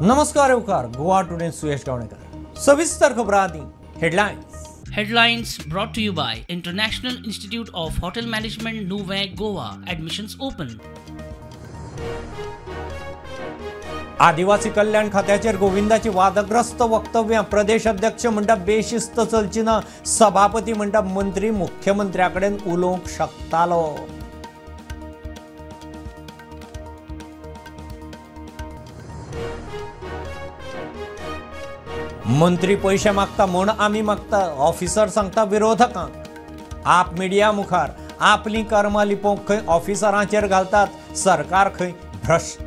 नमस्कार येवकार गोवा टुडे सुयश गावणेकर सविस्तर खबरांनी Headlines brought to you by International Institute of Hotel Management Nuvei Goa. Admissions open. आदिवासी कल्याण खात्याचेर गोविंदाची वादग्रस्त वक्तव्यां प्रदेश अध्यक्ष म्हणटा बेशिस्त चलची ना सभापती म्हणटा मंत्री मुख्यमंत्र्याकडेन उलोवंक शकतालो। मंत्री पैसे मागता म्हण आमी मागता ऑफिसर सांगता विरोधकांक आप मिडिया मुखार आपली कर्मां लिपोवंक खंय ऑफिसरांचेर घालतात सरकार खंय भ्रष्ट।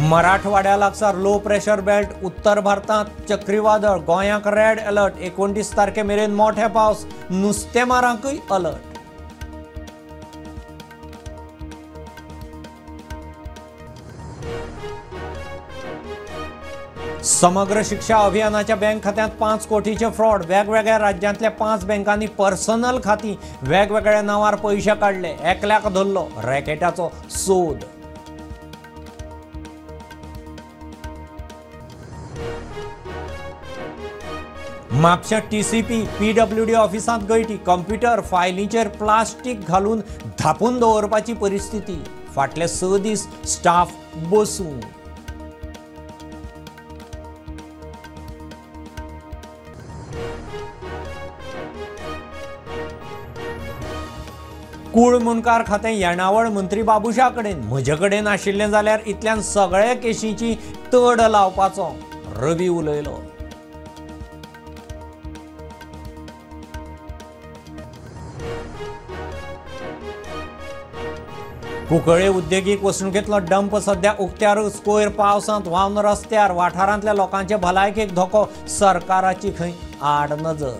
मराठवाड्या लागसार लो प्रेशर बेल्ट उत्तर भारतात चक्रीवादळ गोंयाक रेड अलर्ट 29 तारखे मेरेन मोठे पावस नुस्तेमारांकूय अलर्ट। समग्र शिक्षा अभियानाच्या बँक खात्यांत 5 कोटीचे फ्रॉड वेगवेगळ्या राज्यांतल्या 5 बँकांनी पर्सनल खाती वेगवेगळ्या नावार पैसे काढले एकल्याक धरलो रॅकेटाचो सोद। म्हापशा टीसीपी पीडब्ल्यूडी ऑफिसांत गळटी कंप्युटर फायलींचेर प्लास्टीक घालून धापून दवरपाची परिस्थिती फाटले 6 दीस स्टाफ बसून। कूळ मुणकार खातें येणावळ मंत्री बाबुशा कडेन म्हजे कडेन आशिल्लें जाल्यार इतल्यान सगळे केशींची तड लावपाचो रवी उलयलो। कुंकळे उद्देगीक वसणुकेंतलो डंप सध्या उक्त्यारूच कोयर पावसांत व्हांवन रस्त्यार वाठारांतल्या लोकांचे भलायकेक धोको सरकाराची खंय आडनजर।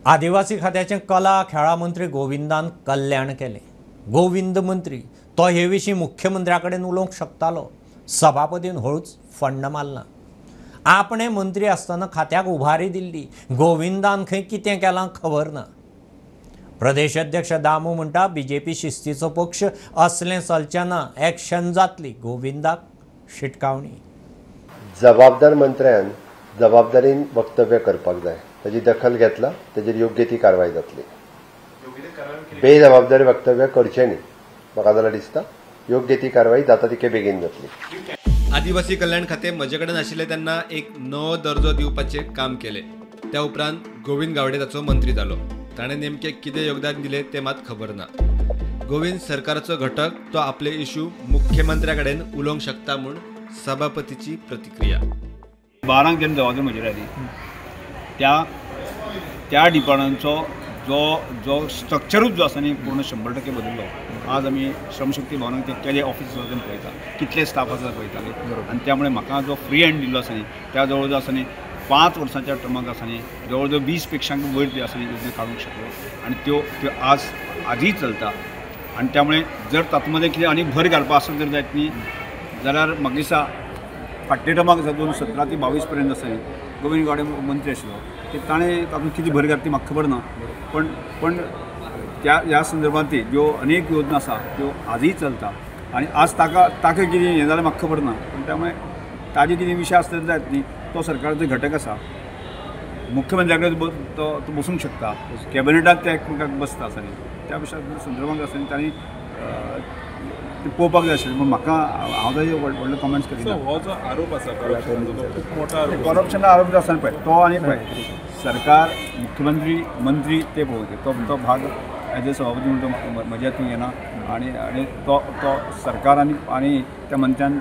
आदिवासी खात्याचे कला खेळा मंत्री गोविंदान कल्याण केले। गोविंद मंत्री तो हे विशीं मुख्यमंत्र्याकडेन उलोवंक शकतालो सभापतीन हळूच फंड मारला। आपणे मंत्री आसतना खात्याक उभारी दिल्ली गोविंदान खंय कितें केलां खबर ना। प्रदेश अध्यक्ष दामू म्हणटा बीजेपी शिस्तीचो पक्ष असलें चलचें ना एक्शन जातली गोविंदाक शिटकावणी। जबाबदार मंत्र्यान जबाबदारीन वक्तव्य करपाक जाय ताची दखल घेतला ताचेर योग्य ती कारवाय जातली। बेजबाबदारी वक्तव्य करचें न्ही म्हाका जाल्यार दिसता योग्य ती कारवाई जाता तितके बेगीन जातली। आदिवासी कल्याण खाते म्हजे कडेन आशिल्ले तेन्ना एक नवो दर्जो दिवपाचे काम केले। त्या उपरांत गोविंद गावडे ताचो मंत्री जालो। ताणें नेमके कितें योगदान दिलें तें मात खबर ना। गोविंद सरकाराचो घटक तो आपले इश्यू मुख्यमंत्र्या कडेन उलोवंक शकता म्हूण सभापतीची प्रतिक्रिया। 12 जेन्ना जबाबदारी म्हजेर आयली त्या डिपार्टमेंटचो जो स्ट्रक्चरूच जो आसा न्ही पूर्ण 100% बदललो। आज आमी श्रमशक्ती भवनाक ते केले ऑफिस वचून पळयता कितले स्टाफ आसा पळयताले आनी त्यामुळे म्हाका जो फ्री हँड दिल्लो आसा न्ही त्या जवळ जो आसा न्ही 5 वर्सांच्या टर्माक आसा न्ही जवळ जवळ 20 पेक्षांक वयर जे आसा न्ही योजने काडूंक शकलो आनी त्यो आजही चलता। आनी त्यामुळे जर तातूंत कितें आनी भर घालपा आसत जर जायत न्ही जाल्यार म्हाका दिसता फाटल्या टर्माक 2017 ते 22 पर्यंत आसा न्ही गोविंद गावडे मंत्री आशिल्लो ते ताणें तातूंत कितें भर घातली म्हाका खबर ना पण ह्या संदर्भात ज्यो अनेक योजना आसा त्यो आजही चलता आनी आज ताका कितें हें जाल्यार म्हाका खबर ना पण त्यामुळे ताजे कितें विशय आसले जायत न्ही तो सरकाराचो घटक आसा मुख्यमंत्र्या कडेन तो बसूंक शकता कॅबिनेटाक त्या एकमेकाक बसता आसा न्ही त्या विशया संदर्भात आसा न्ही तांणी पळोवपाक जाय आशिल्लें पूण म्हाका हांव ताजे व्हडले कमेंट्स करिना। हो जो आरोप आसा खूप मोठा आरोप करप्शना आरोप जो आसा पळय तो आनी पळय सरकार मुख्यमंत्री मंत्री ते पळोवचे तो भाग एज ए सभापती म्हणून तो म्हज्या हातूंत येना आनी तो सरकार आनी त्या मंत्र्यान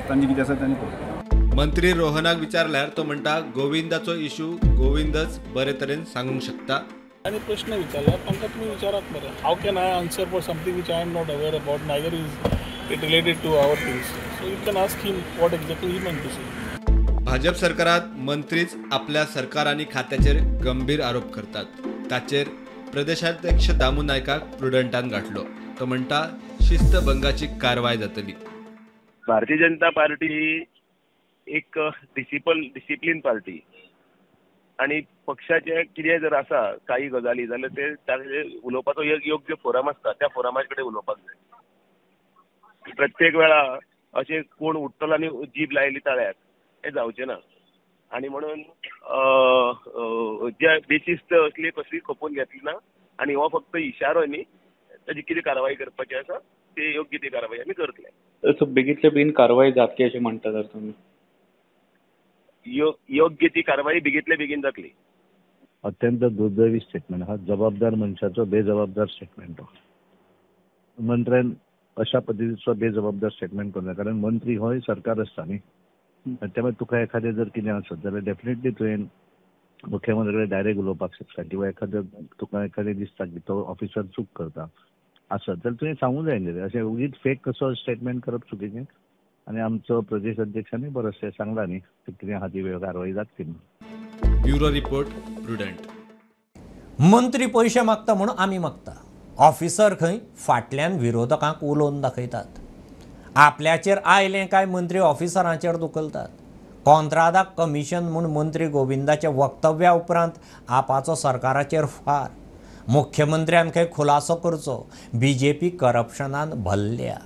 तांची कितें आसा तांणी पळोवचें। मंत्री रोहनाक विचारल्यार तो म्हणटा गोविंदाचो इश्यू गोविंदच बरे तरेन सांगूंक शकता। आणि प्रश्न विचारला तांकां तुमी विचारात मरे how can I answer for something which I am not aware about neither is it related to our things so you can ask him what exactly he meant to से। भाजप सरकारात मंत्रीच आपल्या सरकार आणि खात्याचेर गंभीर आरोप करतात। ताचेर प्रदेशाध्यक्ष दामू नायकाक प्रुडंटान गाठलो। तो म्हणटा शिस्तभंगाची कारवाई जातली. भारतीय जनता पार्टी ही एक डिसिप्लिन पार्टी आणि पक्षाचे कितें जर आसा काही गजाली जाल्यार ते ताजे उलोवपाचो एक योग्य फोरम आसता, त्या फोरमाचे कडेन उलोवपाक जाय. प्रत्येक वेळा अशें कोण उठतलो आनी जीब लायली ताळ्याक हें जावचें ना. आनी म्हणून ज्या बेशिस्त असली कसली खपोवन घेतली ना आनी हो फक्त इशारो न्ही, ताजी कितें कारवाई करपाची आसा ते योग्य ती कारवाई आमी करतले. सो बेगीतले बेगीन कारवाई जातली अशें म्हणटा तर तुमी? योग्य ती कारवाई बेगीतले बेगीन जातली. अत्यंत दुर्दैवी स्टेटमेंट हा जबाबदार मनशाचो बेजबाबदार स्टेटमेंट. मंत्र्यान अशा पद्धतीचो बेजबाबदार स्टेटमेंट करना, कारण मंत्री होय सरकार आसता न्ही. त्यामुळे तुका एखादें जर कितें आसत जाल्यार डेफिनेटली तुवें मुख्यमंत्री कडेन डायरेक्ट उलोवपाक शकता, किंवा तुका एखादें दिसता की तो ऑफिसर चूक करता आसत जाल्यार तुवें सांगूंक जाय न्ही. अशें उगीच फेक कसो स्टेटमेंट करप चुकीचें. आणि आमचो प्रदेश अध्यक्षांनी बरोचशें सांगला न्ही कितें आहा ती कारवाई जातली. Bureau report prudent. मंत्री पयशे मागता म्हणून आमी मागता. ऑफिसर खंय फाटल्यान विरोधकांक उलोवन दाखयतात. आपल्याचेर आयलें काय मंत्री ऑफिसरांचेर दुखलतात. कोंत्रादाक कमिशन म्हूण मंत्री गोविंदाचे वक्तव्या उपरांत आपाचो सरकाराचेर फार. मुख्यमंत्र्यान खंय खुलासो करचो. बीजेपी करप्शनान भल्ल्या.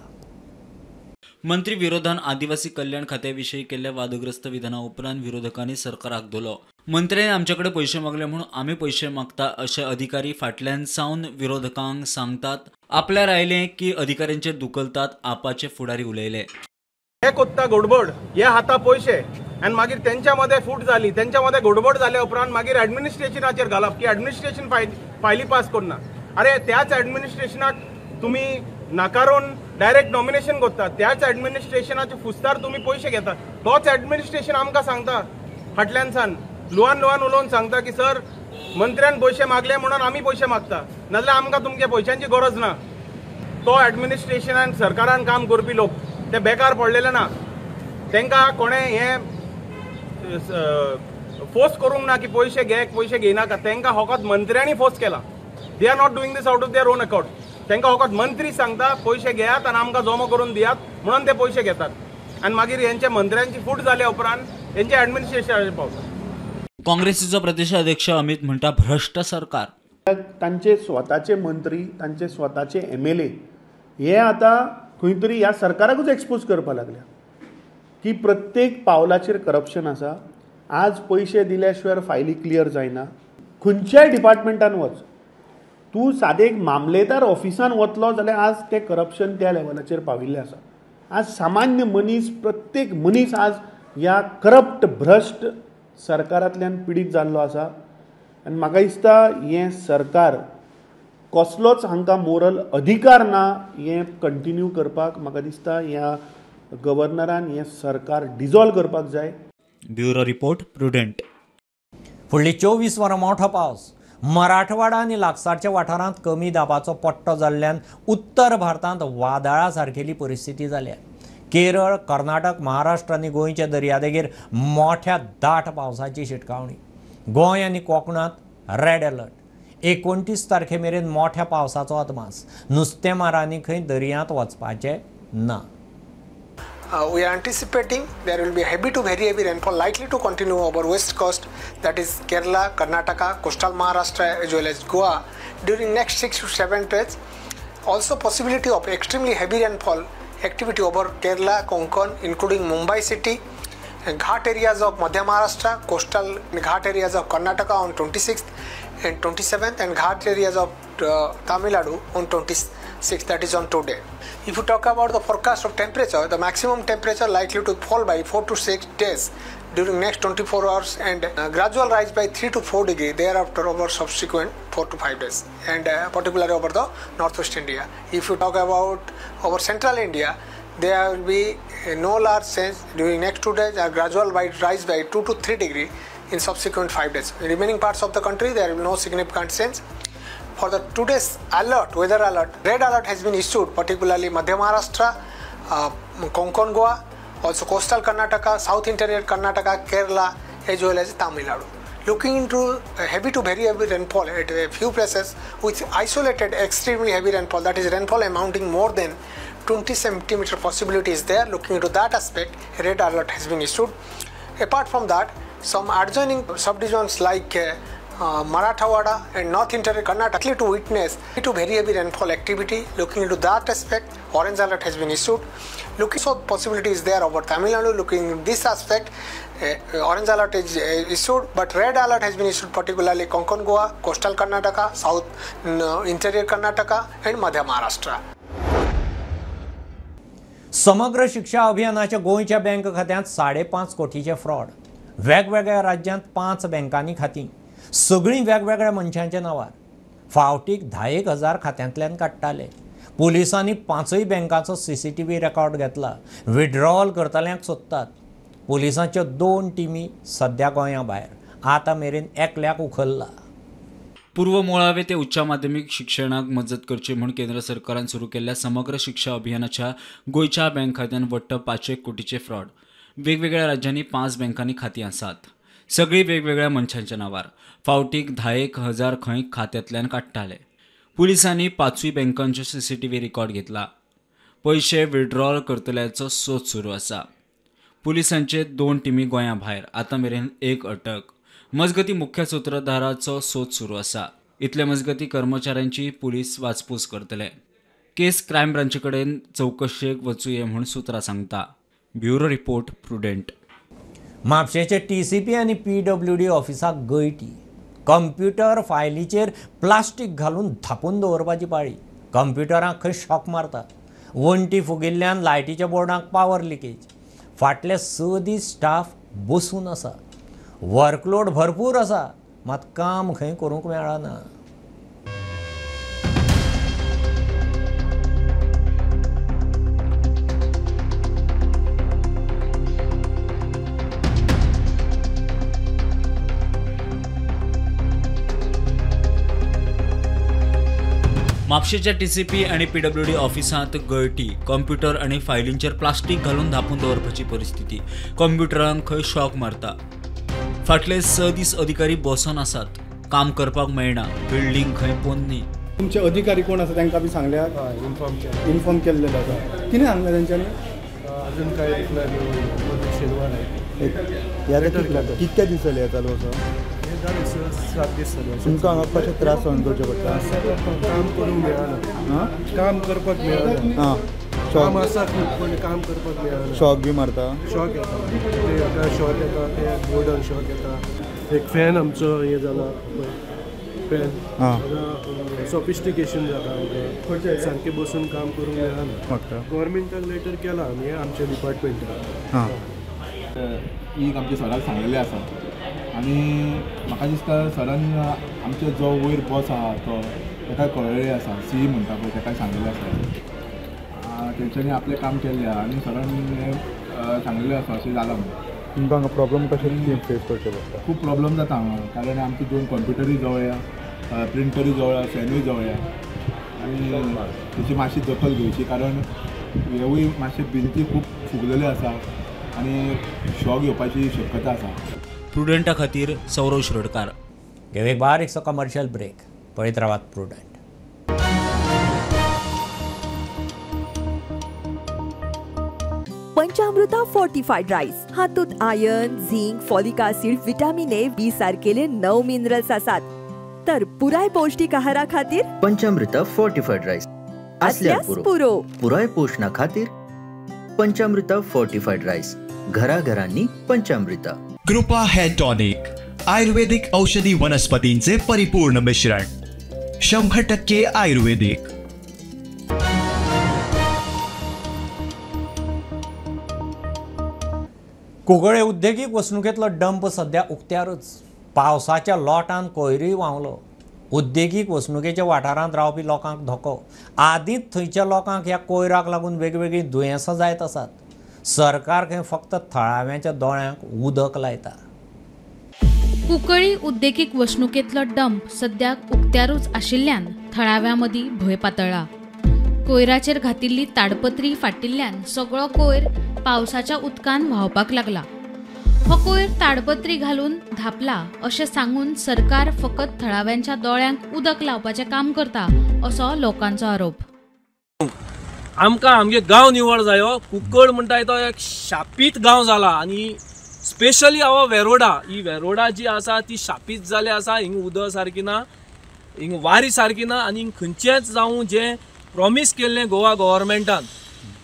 मंत्री विरोधान आदिवासी कल्याण खात्याविषयी केल्ल्या वादग्रस्त विधाना उपरांत विरोधकांनी सरकाराक धोलो. मंत्र्यान आमच्याकडे पैसे मागले म्हणून आम्ही पैसे मागता अशे अधिकारी फाटल्यान सावन विरोधकांक सांगतात. आपल्यार आयले की अधिकाऱ्यांचेर दुखलतात. आपाचे फुडारी उलयले. हे कोत्ता घोडबोड हे हाता पयशे आनी मागीर तेंच्या मध्ये फूट जाली. तेंच्या मध्ये घोडबोड जाल्या उपरांत मागीर ऍडमिनिस्ट्रेशनाचेर घालप की ऍडमिनिस्ट्रेशन फायली पास करना. अरे त्याच ऍडमिनिस्ट्रेशनाक तुम्ही नाकारून डायरेक्ट नॉमिनेशन करतात. त्याच ऍडमिनिस्ट्रेशनाचे फुस्तार तुम्ही पैसे घेतात. तोच ऍडमिनिस्ट्रेशन आमकां सांगता फाटल्यान सान लुवान उलोवन सांगता की सर मंत्र्यान पैसे मागले म्हणून आमी पैसे मागता, नाजाल्यार आमकां तुमच्या पैशांची गरज ना. तो ऍडमिनिस्ट्रेशनान सरकारान काम करपी लोक ते बेकार पडलेले ना. तांकां कोणें हे फोर्स करूंक ना की पैसे घेयनाका. तांकां फकत मंत्र्यांनी फोर्स केला. They are not doing this out of their own account. तांकां फकत मंत्री सांगता पैसे घेयात आनी आमकां जमो करून दियात म्हणून ते पैसे घेतात. आनी मागीर हेंच्या मंत्र्यांची फूट जाल्या उपरांत हेंचे ऍडमिनिस्ट्रेशन पावता. काँग्रेसीचो प्रदेशाध्यक्ष अमित म्हणटा भ्रष्ट सरकार. तांचे स्वताचे मंत्री, तांचे स्वताचे MLA हे आता खंय तरी ह्या सरकाराकूच एक्सपोज करपाक लागल्या की प्रत्येक पावलाचेर करप्शन आसा. आज पैसे दिल्या शिवाय फायली क्लियर जायना. खंयच्याय डिपार्टमेंटान वच, तूं सादें मामलेदार ऑफिसान वतलो जाल्यार आज तें करप्शन त्या लेवलाचेर पाविल्लें आसा. आज सामान्य मनीस, प्रत्येक मनीस आज ह्या करप्ट भ्रश्ट सरकारांतल्यान पिडीत जाल्लो आसा. आनी म्हाका दिसता हें सरकार कसलोच हांकां मोरल अधिकार ना हें कंटिन्यू करपाक. म्हाका दिसता ह्या गव्हर्नरान हें सरकार डिजॉल्व करपाक जाय. Bureau report prudent. फुडली 24 वरां मोठो पावस. मराठवाडा आनी लागसारच्या वाठारांत कमी दाबाचो पट्टो जाल्ल्यान उत्तर भारतांत वादळा सारकेली परिस्थिती जाल्या. केरळ, कर्नाटक, महाराष्ट्र आनी गोंयच्या दर्यादेगेर मोठ्या दाट पावसाची शिटकावणी. गोंय आनी कोकणांत रेड अलर्ट. 29 तारखे मेरेन मोठ्या पावसाचो अदमास. नुस्तेमारांनी खंय दर्यांत वचपाचें ना. We are anticipating there will be heavy to very heavy rainfall likely to continue over west coast, that is Kerala, Karnataka, coastal Maharashtra as well as Goa during next 6 to 7 days. Also possibility of extremely heavy rainfall activity over Kerala, Konkan including Mumbai city, and Ghat areas of Madhya Maharashtra, coastal Ghat areas of Karnataka on 26th and 27th, and Ghat areas of Tamil Nadu on 26th, that is on today. If you talk about the forecast of temperature, the maximum temperature likely to fall by 4 to 6 days during next 24 hours and gradual rise by 3 to 4 degrees thereafter over subsequent 4 to 5 days, and particularly over the northwest India. If you talk about over central India, there will be no large change during next 2 days, a gradual rise by 2 to 3 degrees in subsequent 5 days. In remaining parts of the country, there will be no significant change. For the today's alert, weather alert, red alert has been issued, particularly Madhya Maharashtra, Konkan Goa, also coastal Karnataka, south interior Karnataka, Kerala, as well as Tamil Nadu. looking into heavy to very heavy rainfall at a few places with isolated extremely heavy rainfall, that is rainfall amounting more than 20 centimeter possibility is there. Looking into that aspect, red alert has been issued. Apart from that, some adjoining subdivisions like Marathawada and North Interior Karnataka to witness to very heavy rainfall activity. Looking into that aspect, orange alert has been issued. Looking for possibilities there over Tamil Nadu. Looking at this aspect, orange alert is issued, but red alert has been issued particularly Konkan Goa, coastal Karnataka, south interior Karnataka and Madhya Maharashtra. समग्र शिक्षा अभियानाच्या गोंयच्या bank खात्यांत 5.5 कोटीचे fraud. वेगवेगळ्या राज्यांत 5 बँकांनी खातीं, सगळीं वेगवेगळ्या मनशांच्या नांवार. फावटीक 10,000 खात्यांतल्यान काडटाले. पुलिसांनी 5 बँकांचो CCTV रेकॉर्ड घेतला. विड्रॉवल करतल्यांक सोदतात. पुलिसांच्यो 2 टिमी सध्या गोंया भायर. आतां मेरेन एकल्याक उखल्ला. पूर्व मुळावे ते उच्च माध्यमिक शिक्षणाक मजत करची म्हणून केंद्र सरकारान सुरू केल्ल्या समग्र शिक्षा अभियानाच्या गोंयच्या बँक खात्यांत वट्ट 5 कोटीचे फ्रॉड. वेगवेगळ्या राज्यांनी 5 बँकांनी खातीं आसात. सगळीं वेगवेगळ्या मनशांच्या नांवार. फावटीक 10,000 खंय खात्यांतल्यान काडटाले. पुलिसांनी 5 बँकांचो CCTV रेकॉर्ड घेतला. पयशे विड्रॉवल करतल्याचो सोद सुरू आसा. पुलिसांचे 2 टिमी गोंया भायर. आतां मेरेन 1 अटक. मजगती मुख्य सूत्रधाराचो सोद सुरू आसा. इतले मजगती कर्मचाऱ्यांची पुलीस वाचपूस करतले. केस क्रायम ब्रांचे कडेन चवकशेक वचूये म्हूण सुत्रां सांगता. Bureau report Prudent. म्हापशेचे TCP आनी PWD ऑफिसाक गळटी. कंप्युटर फायलीचेर प्लास्टीक घालून धापून दवरपाची पाळी. कंप्युटरांक खंय शॉक मारता. वण्टी फुगिल्ल्यान लायटीच्या बोर्डाक पावर लिकेज. फाटले 6 दीस स्टाफ बसून आसा. वर्कलोड भरपूर आसा, मात काम खंय करूंक मेळना. म्हापशेच्या TCP आणि PWD ऑफिसांत गळटी. कंप्युटर आणि फायलींचेर प्लास्टीक घालून धापून दवरपाची परिस्थिती. कंप्युटरांक खंय शॉक मारता. फाटले 6 दीस अधिकारी बसून आसात. काम करपाक मेळना. बिल्डींग खंय पोन्नी. तुमचे अधिकारी कोण आसा तांकां बी सांगल्या? इन्फॉर्म केल्लेलो आसा. कितें सांगलें तेंच्यांनी? अजून काय शेनवार आहे. कितके दीस जाले हे चालू आसा? 7 दीस जाले. तुमकां हांगा कशे त्रास सहन करचे पडटा? काम करूंक मेळना. काम करपाक मेळना. काम आसा पूण काम करपाक मेळना. शॉक बी मारता? शॉक येता. ते शॉक येता, ते बोर्डार शॉक येता. एक फॅन आमचो हे जाला फॅन सोफिस्टिकेशन जाता. आमकां सारकें बसून काम करूंक मेळना. गव्हर्मेंटाक लेटर केला आमी आमच्या डिपार्टमेंटाक. ही आमच्या सराक सांगलेलें आसा आनी म्हाका दिसता सरान आमचो जो वयर बॉस आहा तो ताका कळयलें आसा. CE म्हणटा पळय ताका सांगलेलें आसा. तेंच्यांनी आपलें काम केल्लें आहा आनी सरान सांगलेलें आसा अशें जालां म्हणून. तुमकां हांगा प्रॉब्लम कशे फेस करचे पडटा? खूब प्रॉब्लम जाता हांगा. कारण आमचे 2 कंप्युटरूय जवळ या, प्रिंटरूय जवळ, फॅनूय जवळ या आनी तेची मातशी दखल घेवची. कारण हेवूय मातशे भिंती खूब फुगलेल्यो आसा आनी शॉक येवपाची शक्यता आसा. प्रुडंटा खातीर सौरव शिरोडकार. घेऊ एक बारीकसो कमर्शियल ब्रेक. पळयत रावात प्रुडंट. पंचामृता फोर्टिफाइड राईस हातूंत iron, zinc, folic acid, vitamin A, B सारकेले 9 मिनरल्स आसात. तर पुराय पौष्टिक आहारा खातीर पंचामृता फोर्टिफाइड राईस असल्यार पुरो. पुराय पोषणा खातीर पंचामृता फोर्टिफाइड राईस. घराघरांनी पंचामृता. कृपा हेअर टॉनिक आयुर्वेदिक औषधी वनस्पतींचे परिपूर्ण मिश्रण. 100% आयुर्वेदिक. कुंकळे उद्देगीक वसणुकेतलो डंप सध्या उक्त्यारच. पावसाच्या लोटान कोयरूय व्हांवलो. उद्देगीक वसणुकेच्या वाठारांत रावपी लोकांक धोको. आदींच थंयच्या लोकांक ह्या कोयराक लागून वेगवेगळी दुयेंसां जायत आसात. सरकार खंय फक्त थळाव्यांच्या दोळ्यांक उदक लायता. कुंकळी उद्देगीक वसणुकेतलो डंप सद्याक उक्त्यारूच आशिल्ल्यान थळाव्यां मदीं भंय पातळ्ळा. कोयराचेर घातिल्ली ताडपत्री फाटिल्ल्यान सगळो कोयर पावसाच्या उदकान व्हांवपाक लागला. हो कोयर ताडपत्री घालून धापला अशें सांगून सरकार फकत थळाव्यांच्या दोळ्यांक उदक लावपाचें काम करता असो लोकांचो आरोप. आमकां आमगे गांव निवळ जायो. कुंकळ म्हणटा तो एक शापीत गांव जाला आनी स्पेशली हांव वेरोडा, ही वेरोडा जी आसा ती शापीत जाले आसा. हिंग उदक सारकी ना, हिंग वारी सारकी ना आनी हिंग खंयचेंच जावं जें प्रॉमीस केल्लें गोवा गव्हर्मेंटान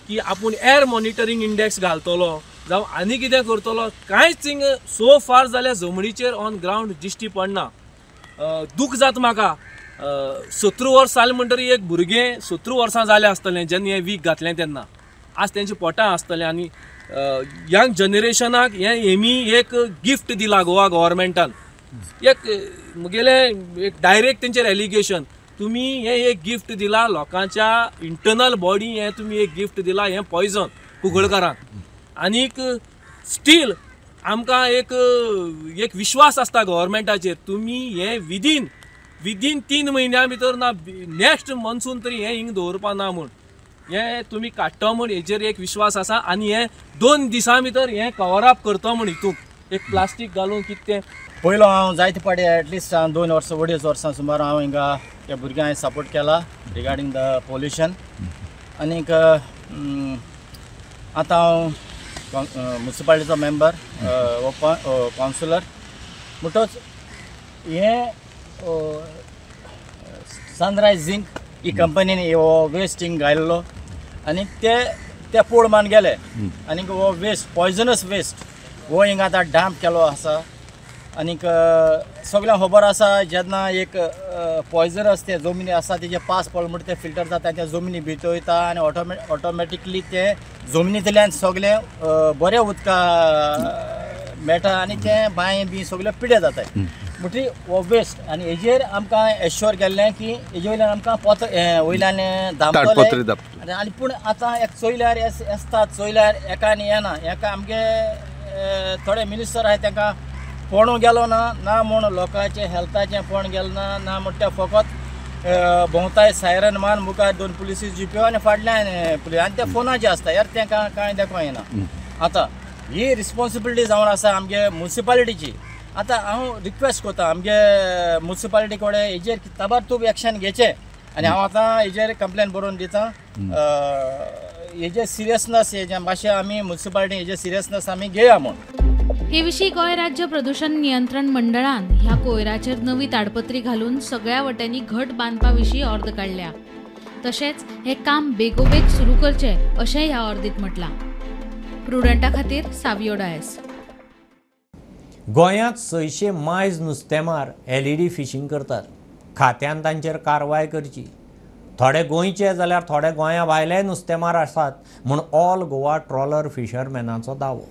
की आपूण एअर मॉनिटरींग इंडेक्स घालतलो जावं आनी कितें करतलो, कांयच हिंग सो फार जाल्या जमनीचेर ऑन ग्रावंड दिश्टी पडना. दूख जाता म्हाका. 17 वर्स जालें म्हणटरी एक भुरगें 17 वर्सां जालें आसतलें जेन्ना हें वीक घातलें तेन्ना. आज तेंच्या पोटां आसतलें आनी यंग जनरेशनाक हेमी एक गिफ्ट दिला गोवा गव्हर्मेंटान. मुगेले एक डायरेक्ट तेंचेर एलिगेशन, तुमी हें एक गिफ्ट दिला लोकांच्या इंटरनल बॉडी, हें तुमी एक गिफ्ट दिला, हें पॉयझन कुंकळकारांक. आनीक स्टील आमकां एक विश्वास आसता गव्हर्मेंटाचेर, तुमी हें विदीन 3 म्हयन्या भितर ना नेक्स्ट मन्सून तरी हें हिंग दवरपा ना म्हूण हें तुमी काडटा म्हूण हेजेर एक विश्वास आसा. आनी हें 2 दिसां भितर हें कवर अप करता म्हूण हितूंक एक प्लास्टीक घालून कितें तें. पयलो हांव जायते पाटी एटलिस्ट 2 वर्सां 2.5 वर्सां सुमार हांव हिंगा त्या भुरग्यांक हांवें सपोर्ट केला रिगार्डींग द पोल्युशन. आनीक आतां हांव म्युनिसिपालिटीचो मेंबर कावन्सिलर म्हणटच हें सनरायज झिंक ही कंपनीन हो वेस्ट हिंग घायल्लो आनी ते पोळमान गेले. आनीक हो वेस्ट पॉयझनस वेस्ट हो हिंग आतां डॅम्प केलो आसा. आनीक सगळ्यांक खबर आसा जेन्ना एक पॉयझनस ते जमनी आसा तेजे पास पडलो म्हणटा ते फिल्टर जाता त्या जमनी भितर वयता आनी ऑटोमॅटिकली ते जमनींतल्यान सगळें बरें उदका मेळटा आनी ते बांय बी सगळे पिड्यार जाताय. म्हणटरी हो वेस्ट आनी हेजेर आमकां एश्योर केल्लें की हेजे वयल्यान आमकां वयल्यान धांपतले. आनी पूण आतां एक चोयल्यार येतात चोयल्यार एका आनी येना. एका आमगे थोडे मिनिस्टर आहाय तांकां पळोवंक गेलो ना म्हूण लोकांचें हेल्थाचें पळोवंक गेलो ना म्हूण ते फकत भोंवताय सायरन मान मुखार 2 पुलिसीस जिप्यो आनी फाटल्यान पुलीस आनी ते फोनाचेर आसता यार तांकां कांय देखूं येना. आतां ही रिस्पॉन्सिबिलिटी जावन आसा आमगे म्युनिसिपालिटीची. आतां हांव रिक्वेस्ट करता आमगे म्युनिसिपालिटी कडेन हेजेर ताबडतोब एक्शन घेचें आनी हांव आतां हेजेर कंप्लेन बरोवन दितां. हेजे सिरियसनस हेजे मातशें आमी म्युनिसिपालिटी हेजे सिरियसनस आमी घेया म्हूण. हे विशीं गोंय राज्य प्रदूषण नियंत्रण मंडळान ह्या कोयराचेर नवी ताडपत्री घालून सगळ्या वट्यांनी घट बांदपा विशीं अर्द काडल्या. तशेंच हे काम बेगोबेग सुरू करचें अशेंय ह्या अर्दीत म्हटलां. प्रुडंटा खातीर सावियो डायस. गोंयांत 600 मायज नुस्तेमार LED फिशींग करतात. खात्यान तांचेर कारवाय करची. थोडे गोंयचे जाल्यार थोडे गोंया भायले नुस्तेमार आसात म्हूण ऑल गोवा ट्रॉलर फिशरमॅनाचो दावो.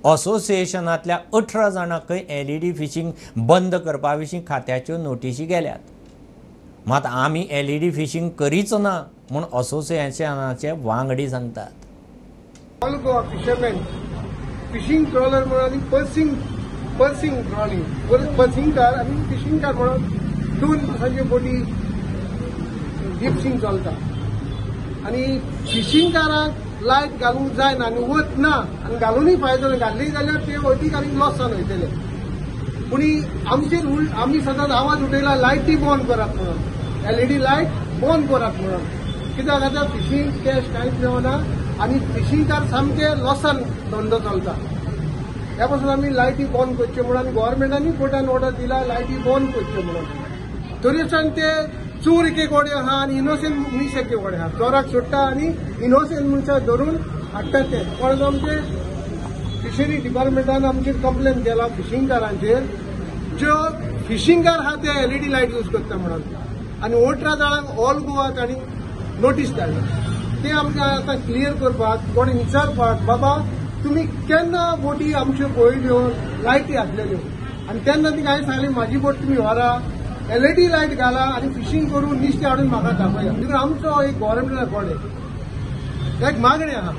असोसिएशनांतल्या 18 जाणांकय LED फिशींग बंद करपा विशीं खात्याच्यो नोटीसी गेल्यात. मात आमी LED फिशींग करीच ना म्हूण असोसिएशनाचे वांगडी सांगतात. All Goa fisherman fishing trawler म्हणून पर्सिंग ट्रॉलिंग पर्सिंगकार आनी फिशिंगकार म्हणून 2 दिसांच्यो बोटी डिप्सिंग चलता. आनी फिशिंगकारांक लायट घालूंक जायना आनी वत ना आनी घालूनय फायदो ना. घातली जाल्यार ते वयतीक आनी लॉसान वयतले. पूण आमचेर आमी सदांच आवाज उठयला लायटी बंद करात म्हणून, LED लायट बंद करात म्हणून. कित्याक आतां फिशींग कॅश कांयच मेळना आनी फिशिंगकार सामके लॉसान धंदो चलता. ह्या पासून आमी लायटी बंद करच्यो म्हणून आनी गव्हर्मेंटानी कोर्टान ऑर्डर दिला लायटी बंद करच्यो म्हणून. तरी आसतना ते चोर एके कडेन आहा आनी इनोसेंट मनीस एके कडेन आहा. चोराक सोडटा आनी इनोसेंट मनशाक धरून हाडटा ते. पण आमचे फिशरी डिपार्टमेंटान आमचेर कंप्लेन केला फिशिंगकारांचेर, ज्यो फिशिंगकार आहा ते LED लायट यूज करता म्हणून. आनी 18 जाणांक ऑल गोवाक आनी नोटीस धाडला. ते आमकां आतां क्लियर करपाक कोणी विचारपाक बाबा तुमी केन्ना बोटी आमच्यो पळयल्यो लायटी घातलेल्यो आनी तेन्ना ती हांवें सांगलें म्हाजी बोट तुमी व्हरा LED लायट घाला आनी फिशींग करून निश्ते हाडून म्हाका दाखया. देखून आमचो एक गव्हर्मेंटाक कोडे एक मागणी आहा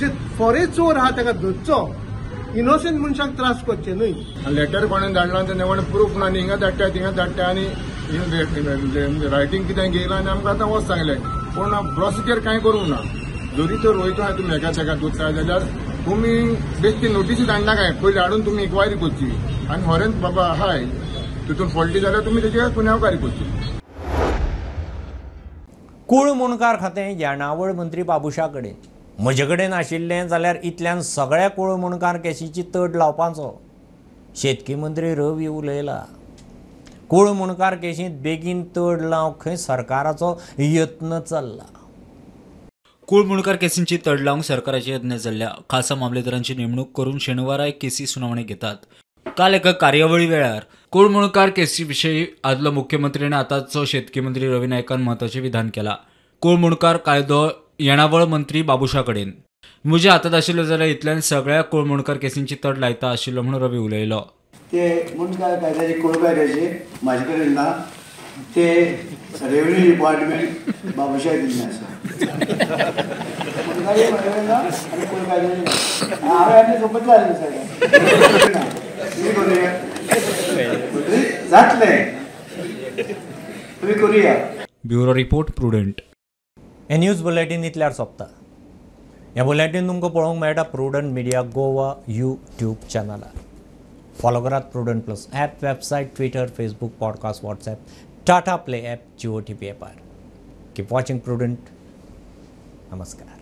जे फोरे चोर आहा ताका धरचो, इनोसेंट मनशाक त्रास करचे न्हय. लेटर कोणें धाडला तेन्ना कोणें प्रूफ ना आनी हिंगा धाडटा थिंगा धाडटा आनी रायटींग कितें घेयलां आनी आमकां आतां वच सांगलें. पूण प्रोसिजर कांय करूंक ना. जरी तर वयता तूं हेका तेका दुसऱ्या जाल्यार तुम्ही बेश्टी नोटीसी धाडना काय पयलीं हाडून तुम्ही इन्क्वायरी करची आनी खरेंच बाबा हाय तितून फॉल्टी जाल्यार तुमी तेजेर गुन्यांवकारी करची. कूळ मुणकार खातें येणावळ मंत्री बाबुशा कडेन म्हजे कडेन आशिल्लें जाल्यार इतल्यान सगळ्या कूळ मुणकार केसीची तड लावपाचो शेतकी मंत्री रवी उलयला. कूळ मुणकार केशींत बेगीन तड लावंक खंय सरकाराचो यत्न चल्ला. कूळ मुणकार केसींची तड लावंक सरकाराचे यत्न चल्ल्या. खासा मामलेदारांची नेमणूक करून शेनवारा एक केसी सुनावणी घेतात. काल एका कार्यावळी वेळार कूळ मुणकार केसी विशयी आदलो मुख्यमंत्री आनी आतांचो शेतकी मंत्री रवी नायकान म्हत्वाचें विधान केलां. कूळ मुणकार कायदो येणावळ मंत्री बाबुशा कडेन म्हज्या हातांत आशिल्लो जाल्यार इतल्यान सगळ्या कूळ मुणकार केसींची तड लायता आशिल्लो म्हणून रवी उलयलो. ते मुणकार कायद्याचे कूळ कायद्याचे म्हाजे कडेन ना ते रेव्हेन्यू डिपार्टमेंट बाबुशा दिल्लें आसा. मुणकारूय म्हाजे कडेन ना आनी कूळ कायद्याचे हांवें आनी सोबत जालें सगळें तुमी करुया जातलें तुमी करुया. Bureau report Prudent. हे न्यूज बुलेटीन इतल्यार सोंपता. हे बुलेटीन तुमकां पळोवंक मेळटा प्रुडंट मिडिया गोवा यूट्यूब चॅनलार. फॉलो करात Prudent Plus app, website, Twitter, Facebook, podcast, WhatsApp, Tata Play app, Jio TV ॲपार. Keep watching Prudent. नमस्कार.